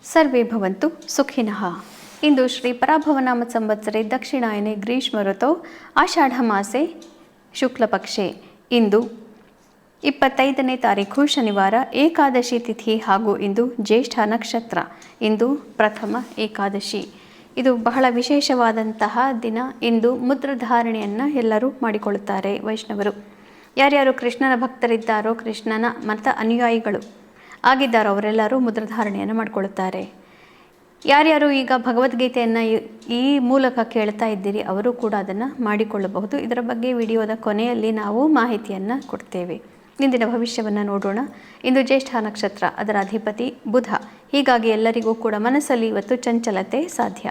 ಸರ್ವೇ ಭವಂತು ಸುಖಿನಃ. ಇಂದು ಶ್ರೀ ಪರಾಭವನಾಮ ಸಂವತ್ಸರೆ ದಕ್ಷಿಣಾಯನೆ ಗ್ರೀಷ್ಮ ಋತೌ ಆಷಾಢ ಮಾಸೆ ಶುಕ್ಲಪಕ್ಷೆ. ಇಂದು 25ನೇ ತಾರೀಖು ಶನಿವಾರ, ಏಕಾದಶಿ ತಿಥಿ ಹಾಗೂ ಇಂದು ಜ್ಯೇಷ್ಠ ನಕ್ಷತ್ರ. ಇಂದು ಪ್ರಥಮ ಏಕಾದಶಿ. ಇದು ಬಹಳ ವಿಶೇಷವಾದಂತಹ ದಿನ. ಇಂದು ಮುದ್ರಧಾರಣೆಯನ್ನು ಎಲ್ಲರೂ ಮಾಡಿಕೊಳ್ಳುತ್ತಾರೆ ವೈಷ್ಣವರು. ಯಾರ್ಯಾರು ಕೃಷ್ಣನ ಭಕ್ತರಿದ್ದಾರೋ, ಕೃಷ್ಣನ ಮತ ಅನುಯಾಯಿಗಳು ಆಗಿದ್ದಾರೋ ಅವರೆಲ್ಲರೂ ಮುದ್ರಧಾರಣೆಯನ್ನು ಮಾಡಿಕೊಳ್ಳುತ್ತಾರೆ. ಯಾರ್ಯಾರು ಈಗ ಭಗವದ್ಗೀತೆಯನ್ನು ಈ ಮೂಲಕ ಕೇಳ್ತಾ ಇದ್ದೀರಿ ಅವರು ಕೂಡ ಅದನ್ನು ಮಾಡಿಕೊಳ್ಳಬಹುದು. ಇದರ ಬಗ್ಗೆ ವಿಡಿಯೋದ ಕೊನೆಯಲ್ಲಿ ನಾವು ಮಾಹಿತಿಯನ್ನು ಕೊಡ್ತೇವೆ. ಇಂದಿನ ಭವಿಷ್ಯವನ್ನು ನೋಡೋಣ. ಇಂದು ಜ್ಯೇಷ್ಠ ನಕ್ಷತ್ರ, ಅದರ ಅಧಿಪತಿ ಬುಧ. ಹೀಗಾಗಿ ಎಲ್ಲರಿಗೂ ಕೂಡ ಮನಸ್ಸಲ್ಲಿ ಇವತ್ತು ಚಂಚಲತೆ ಸಾಧ್ಯ.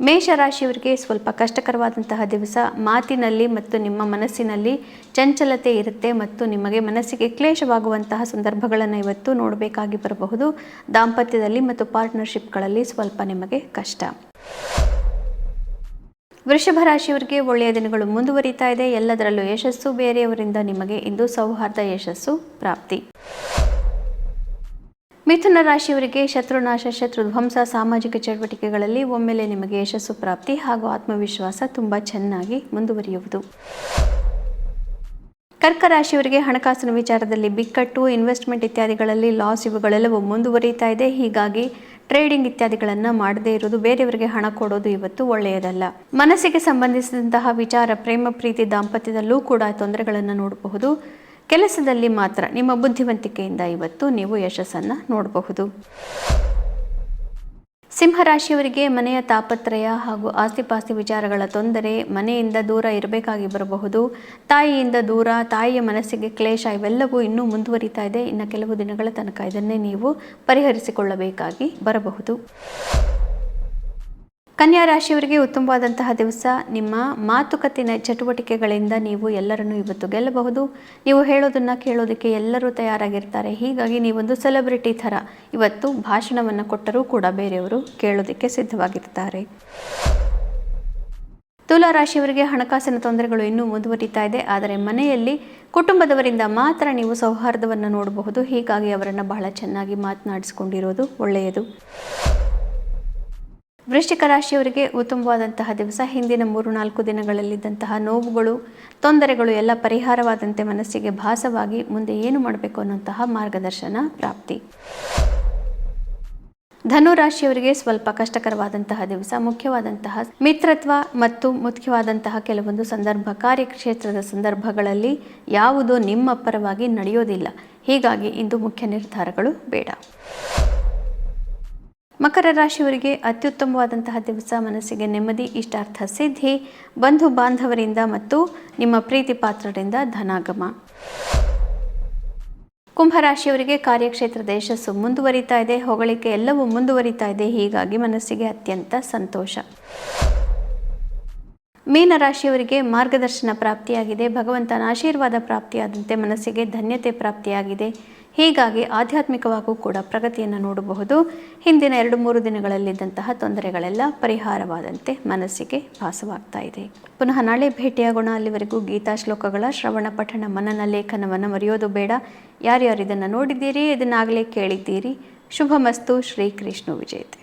ಮೇಷರಾಶಿಯವರಿಗೆ ಸ್ವಲ್ಪ ಕಷ್ಟಕರವಾದಂತಹ ದಿವಸ. ಮಾತಿನಲ್ಲಿ ಮತ್ತು ನಿಮ್ಮ ಮನಸ್ಸಿನಲ್ಲಿ ಚಂಚಲತೆ ಇರುತ್ತೆ ಮತ್ತು ನಿಮಗೆ ಮನಸ್ಸಿಗೆ ಕ್ಲೇಶವಾಗುವಂತಹ ಸಂದರ್ಭಗಳನ್ನು ಇವತ್ತು ನೋಡಬೇಕಾಗಿ ಬರಬಹುದು. ದಾಂಪತ್ಯದಲ್ಲಿ ಮತ್ತು ಪಾರ್ಟ್ನರ್ಶಿಪ್ಗಳಲ್ಲಿ ಸ್ವಲ್ಪ ನಿಮಗೆ ಕಷ್ಟ. ವೃಷಭ ರಾಶಿಯವರಿಗೆ ಒಳ್ಳೆಯ ದಿನಗಳು ಮುಂದುವರಿತಾ ಇದೆ. ಎಲ್ಲದರಲ್ಲೂ ಯಶಸ್ಸು. ಬೇರೆಯವರಿಂದ ನಿಮಗೆ ಇಂದು ಸೌಹಾರ್ದ ಯಶಸ್ಸು ಪ್ರಾಪ್ತಿ. ಮಿಥುನ ರಾಶಿಯವರಿಗೆ ಶತ್ರುನಾಶ, ಶತ್ರುಧ್ವಂಸ, ಸಾಮಾಜಿಕ ಚಟುವಟಿಕೆಗಳಲ್ಲಿ ಒಮ್ಮೆಲೆ ನಿಮಗೆ ಯಶಸ್ಸು ಪ್ರಾಪ್ತಿ ಹಾಗೂ ಆತ್ಮವಿಶ್ವಾಸ ತುಂಬ ಚೆನ್ನಾಗಿ ಮುಂದುವರಿಯುವುದು. ಕರ್ಕ ರಾಶಿಯವರಿಗೆ ಹಣಕಾಸಿನ ವಿಚಾರದಲ್ಲಿ ಬಿಕ್ಕಟ್ಟು, ಇನ್ವೆಸ್ಟ್ಮೆಂಟ್ ಇತ್ಯಾದಿಗಳಲ್ಲಿ ಲಾಸ್ ಇವುಗಳೆಲ್ಲವೂ ಮುಂದುವರಿತಾ ಇದೆ. ಹೀಗಾಗಿ ಟ್ರೇಡಿಂಗ್ ಇತ್ಯಾದಿಗಳನ್ನು ಮಾಡದೇ ಇರುವುದು, ಬೇರೆಯವರಿಗೆ ಹಣ ಕೊಡೋದು ಇವತ್ತು ಒಳ್ಳೆಯದಲ್ಲ. ಮನಸ್ಸಿಗೆ ಸಂಬಂಧಿಸಿದಂತಹ ವಿಚಾರ, ಪ್ರೇಮ ಪ್ರೀತಿ, ದಾಂಪತ್ಯದಲ್ಲೂ ಕೂಡ ತೊಂದರೆಗಳನ್ನು ನೋಡಬಹುದು. ಕೆಲಸದಲ್ಲಿ ಮಾತ್ರ ನಿಮ್ಮ ಬುದ್ಧಿವಂತಿಕೆಯಿಂದ ಇವತ್ತು ನೀವು ಯಶಸ್ಸನ್ನು ನೋಡಬಹುದು. ಸಿಂಹರಾಶಿಯವರಿಗೆ ಮನೆಯ ತಾಪತ್ರಯ ಹಾಗೂ ಆಸ್ತಿಪಾಸ್ತಿ ವಿಚಾರಗಳ ತೊಂದರೆ, ಮನೆಯಿಂದ ದೂರ ಇರಬೇಕಾಗಿ ಬರಬಹುದು. ತಾಯಿಯಿಂದ ದೂರ, ತಾಯಿಯ ಮನಸ್ಸಿಗೆ ಕ್ಲೇಶ ಇವೆಲ್ಲವೂ ಇನ್ನೂ ಮುಂದುವರಿತಾ ಇದೆ. ಇನ್ನು ಕೆಲವು ದಿನಗಳ ತನಕ ಇದನ್ನೇ ನೀವು ಪರಿಹರಿಸಿಕೊಳ್ಳಬೇಕಾಗಿ ಬರಬಹುದು. ಕನ್ಯಾ ರಾಶಿಯವರಿಗೆ ಉತ್ತಮವಾದಂತಹ ದಿವಸ. ನಿಮ್ಮ ಮಾತುಕತಿನ ಚಟುವಟಿಕೆಗಳಿಂದ ನೀವು ಎಲ್ಲರನ್ನೂ ಇವತ್ತು ಗೆಲ್ಲಬಹುದು. ನೀವು ಹೇಳೋದನ್ನು ಕೇಳೋದಕ್ಕೆ ಎಲ್ಲರೂ ತಯಾರಾಗಿರ್ತಾರೆ. ಹೀಗಾಗಿ ನೀವೊಂದು ಸೆಲೆಬ್ರಿಟಿ ಥರ ಇವತ್ತು ಭಾಷಣವನ್ನು ಕೊಟ್ಟರೂ ಕೂಡ ಬೇರೆಯವರು ಕೇಳೋದಕ್ಕೆ ಸಿದ್ಧವಾಗಿರ್ತಾರೆ. ತುಲಾ ರಾಶಿಯವರಿಗೆ ಹಣಕಾಸಿನ ತೊಂದರೆಗಳು ಇನ್ನೂ ಮುಂದುವರಿತಾ ಇದೆ. ಆದರೆ ಮನೆಯಲ್ಲಿ ಕುಟುಂಬದವರಿಂದ ಮಾತ್ರ ನೀವು ಸೌಹಾರ್ದವನ್ನು ನೋಡಬಹುದು. ಹೀಗಾಗಿ ಅವರನ್ನು ಬಹಳ ಚೆನ್ನಾಗಿ ಮಾತನಾಡಿಸಿಕೊಂಡಿರೋದು ಒಳ್ಳೆಯದು. ವೃಶ್ಚಿಕ ರಾಶಿಯವರಿಗೆ ಉತ್ತಮವಾದಂತಹ ದಿವಸ. ಹಿಂದಿನ 3-4 ದಿನಗಳಲ್ಲಿದ್ದಂತಹ ನೋವುಗಳು, ತೊಂದರೆಗಳು ಎಲ್ಲ ಪರಿಹಾರವಾದಂತೆ ಮನಸ್ಸಿಗೆ ಭಾಸವಾಗಿ ಮುಂದೆ ಏನು ಮಾಡಬೇಕು ಅನ್ನುವಂತಹ ಮಾರ್ಗದರ್ಶನ ಪ್ರಾಪ್ತಿ. ಧನು ರಾಶಿಯವರಿಗೆ ಸ್ವಲ್ಪ ಕಷ್ಟಕರವಾದಂತಹ ದಿವಸ. ಮುಖ್ಯವಾದಂತಹ ಮಿತ್ರತ್ವ ಮತ್ತು ಮುಖ್ಯವಾದಂತಹ ಕೆಲವೊಂದು ಸಂದರ್ಭ, ಕಾರ್ಯಕ್ಷೇತ್ರದ ಸಂದರ್ಭಗಳಲ್ಲಿ ಯಾವುದೋ ನಿಮ್ಮ ಪರವಾಗಿ ನಡೆಯೋದಿಲ್ಲ. ಹೀಗಾಗಿ ಇಂದು ಮುಖ್ಯ ನಿರ್ಧಾರಗಳು ಬೇಡ. ಮಕರ ರಾಶಿಯವರಿಗೆ ಅತ್ಯುತ್ತಮವಾದಂತಹ ದಿವಸ. ಮನಸ್ಸಿಗೆ ನೆಮ್ಮದಿ, ಇಷ್ಟಾರ್ಥ ಸಿದ್ಧಿ, ಬಂಧು ಬಾಂಧವರಿಂದ ಮತ್ತು ನಿಮ್ಮ ಪ್ರೀತಿ ಪಾತ್ರರಿಂದ ಧನಾಗಮ. ಕುಂಭರಾಶಿಯವರಿಗೆ ಕಾರ್ಯಕ್ಷೇತ್ರದ ಯಶಸ್ಸು ಮುಂದುವರಿತಾ ಇದೆ. ಹೊಗಳಿಕೆ ಎಲ್ಲವೂ ಮುಂದುವರಿತಾ ಇದೆ. ಹೀಗಾಗಿ ಮನಸ್ಸಿಗೆ ಅತ್ಯಂತ ಸಂತೋಷ. ಮೀನರಾಶಿಯವರಿಗೆ ಮಾರ್ಗದರ್ಶನ ಪ್ರಾಪ್ತಿಯಾಗಿದೆ. ಭಗವಂತನ ಆಶೀರ್ವಾದ ಪ್ರಾಪ್ತಿಯಾದಂತೆ ಮನಸ್ಸಿಗೆ ಧನ್ಯತೆ ಪ್ರಾಪ್ತಿಯಾಗಿದೆ. ಹೀಗಾಗಿ ಆಧ್ಯಾತ್ಮಿಕವಾಗೂ ಕೂಡ ಪ್ರಗತಿಯನ್ನು ನೋಡಬಹುದು. ಹಿಂದಿನ 2-3 ದಿನಗಳಲ್ಲಿದ್ದಂತಹ ತೊಂದರೆಗಳೆಲ್ಲ ಪರಿಹಾರವಾದಂತೆ ಮನಸ್ಸಿಗೆ ಭಾಸವಾಗ್ತಾ ಇದೆ. ಪುನಃ ನಾಳೆ ಭೇಟಿಯಾಗೋಣ. ಅಲ್ಲಿವರೆಗೂ ಗೀತಾ ಶ್ಲೋಕಗಳ ಶ್ರವಣ, ಪಠಣ, ಮನನ, ಲೇಖನವನ್ನು ಮರೆಯೋದು ಬೇಡ. ಯಾರ್ಯಾರು ಇದನ್ನು ನೋಡಿದ್ದೀರಿ, ಇದನ್ನಾಗಲೇ ಕೇಳಿದ್ದೀರಿ. ಶುಭಮಸ್ತು. ಶ್ರೀಕೃಷ್ಣ ವಿಜಯತೆ.